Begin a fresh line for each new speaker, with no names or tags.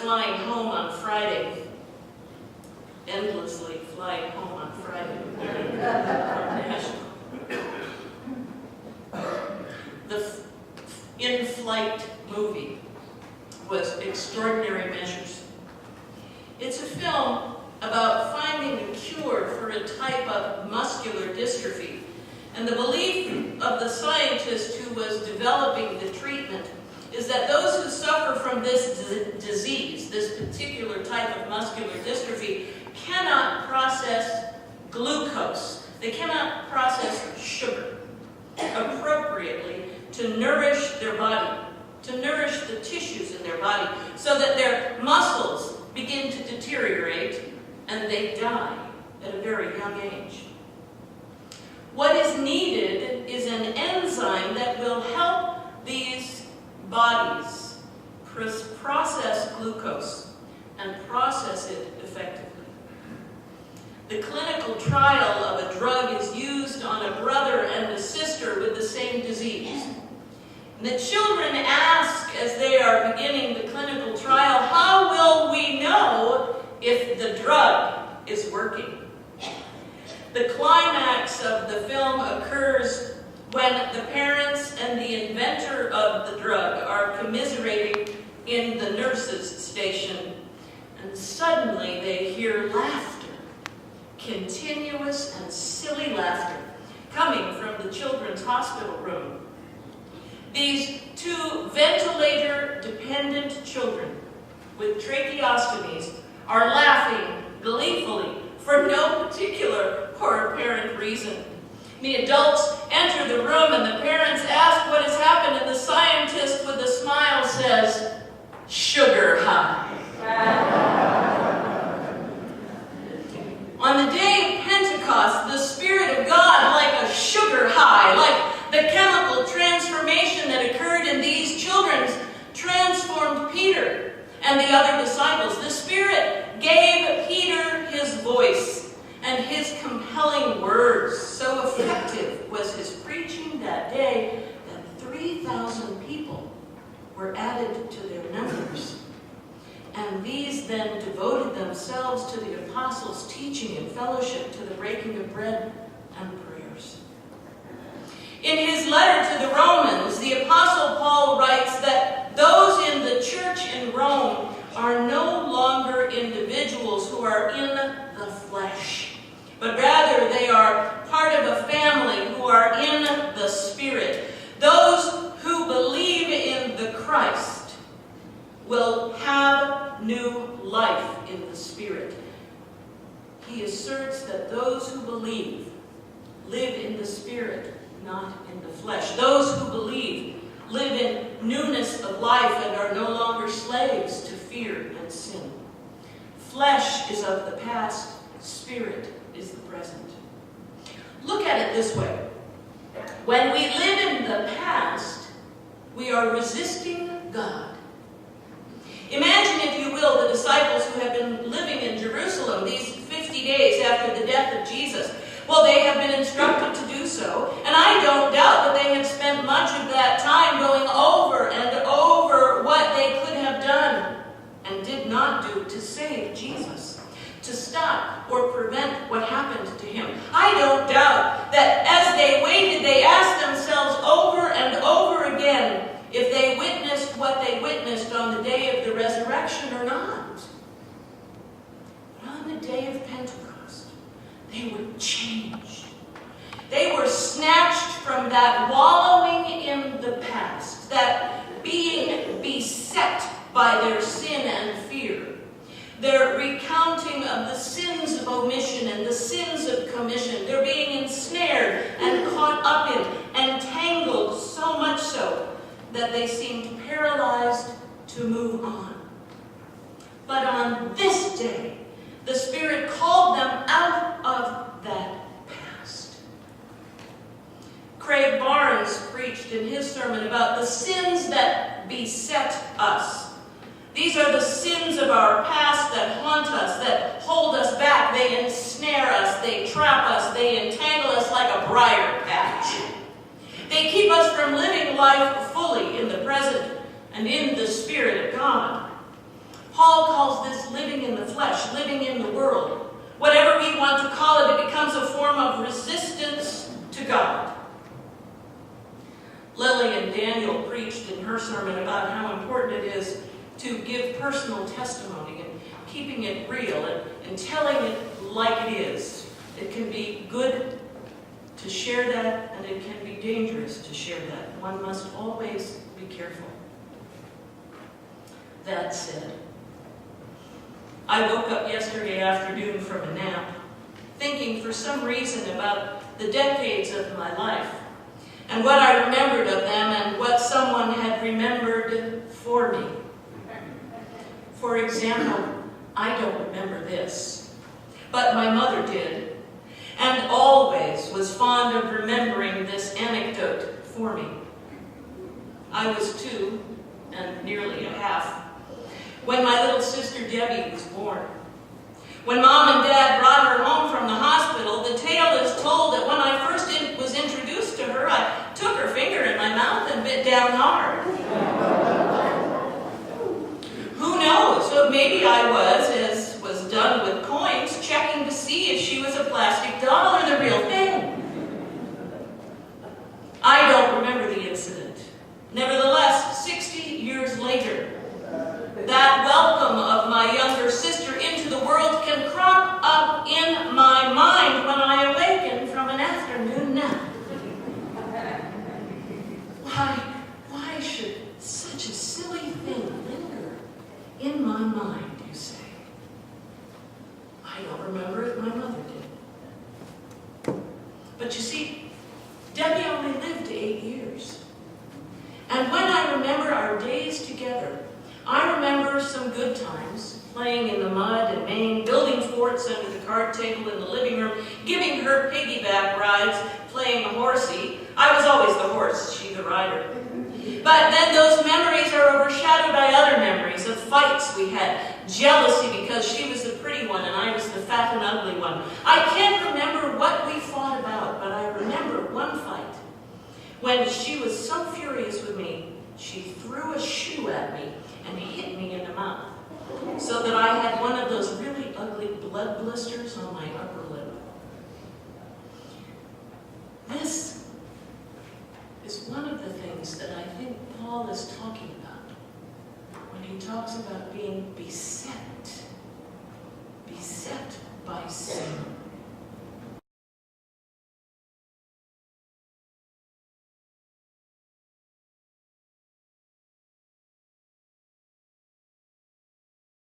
flying home on Friday, endlessly flying home on Friday from Nashville. The in-flight movie was Extraordinary Measures. It's a film about finding a cure for a type of muscular dystrophy, and the belief of the scientist who was developing the treatment is that those who suffer from this disease, this particular type of muscular dystrophy, cannot process glucose. They cannot process sugar appropriately to nourish their body, to nourish the tissues in their body, so that their muscles begin to deteriorate and they die at a very young age. What is needed is an enzyme that will help these bodies process glucose and process it effectively. The clinical trial of a drug is used on a brother and a sister with the same disease. And the children ask, as they are beginning the clinical trial, how will we know if the drug is working? The climax of the film occurs when the parents and the inventor of the drug are commiserating in the nurse's station, and suddenly they hear laughter, continuous and silly laughter, coming from the children's hospital room. These two ventilator-dependent children with tracheostomies are laughing gleefully for no particular or apparent reason. The adults enter the room and the parents ask what has happened, and the scientist with a smile says, "Sugar high." On the day of Pentecost, the Spirit of God, like a sugar high, like the chemical transformation that occurred in these children, transformed Peter and the other disciples. The Spirit gave Peter his voice and his compelling words. So effective was his preaching that day that 3,000 people were added to their numbers. And these then devoted themselves to the apostles' teaching and fellowship, to the breaking of bread and prayers. In his letter to the Romans, the Apostle Paul writes that those in the church in Rome are no longer individuals who are in the flesh, but rather they are part of a family who are in the Spirit. Those who believe in the Christ will have new life in the Spirit. He asserts that those who believe live in the Spirit, not in the flesh. Those who believe live in newness of life and are no longer slaves to fear and sin. Flesh is of the past, Spirit is the present. Look at it this way. When we live in the past, we are resisting God. Imagine, if you will, the disciples who have been living in Jerusalem these 50 days after the death of Jesus. Well, they have been instructed to do so, and I don't doubt that they have spent much of that time going over and over what they could have done and did not do to save Jesus, to stop or prevent what happened to him. I don't doubt that as they waited, they asked themselves over and over again if they witnessed what they witnessed on the day of the resurrection or not. But on the day of Pentecost, they were changed. They were snatched from that wallowing in the past, that being beset by their sin and fear, their recounting of the sins of omission and the sins of commission, their being ensnared and caught up in and tangled, so much so that they seemed paralyzed to move on. But on this day, the Spirit called them out of that past. Craig Barnes preached in his sermon about the sins that beset us. These are the sins of our past that haunt us, that hold us back. They ensnare us, they trap us, they entangle us like a briar patch. They keep us from living life fully in the present and in the Spirit of God. Paul calls this living in the flesh, living in the world. Whatever we want to call it, it becomes a form of resistance to God. Lillian Daniel preached in her sermon about how important it is to give personal testimony and keeping it real and telling it like it is. It can be good to share that, and it can be dangerous to share that. One must always be careful. That said, I woke up yesterday afternoon from a nap, thinking for some reason about the decades of my life, and what I remembered of them, and what someone had remembered for me. For example, I don't remember this, but my mother did, and always was fond of remembering this anecdote for me. I was 2 and nearly a half when my little sister Debbie was born. When Mom and Dad brought her home from the hospital, the tale is told that when I first was introduced to her, I took her finger in my mouth and bit down hard. Who knows? So maybe I was, as was done with coins, checking to see if she was a plastic doll or the real thing. I don't remember the incident. Nevertheless, 60 years later, that welcome of my younger sister into the world can crop up in my mind when I awaken from an afternoon nap. Why should such a silly thing linger in my mind, you say? I don't remember it, my mother did. But you see, Debbie only lived 8 years. And when I remember our days together, I remember some good times, playing in the mud and Maine, building forts under the card table in the living room, giving her piggyback rides, playing horsey. I was always the horse, she the rider. But then those memories are overshadowed by other memories of fights we had, jealousy because she was the pretty one and I was the fat and ugly one. I can't remember what we fought about, but I remember one fight when she was so furious with me, she threw a shoe at me and hit me in the mouth, so that I had one of those really ugly blood blisters on my upper lip. This is one of the things that I think Paul is talking about when he talks about being beset by sin.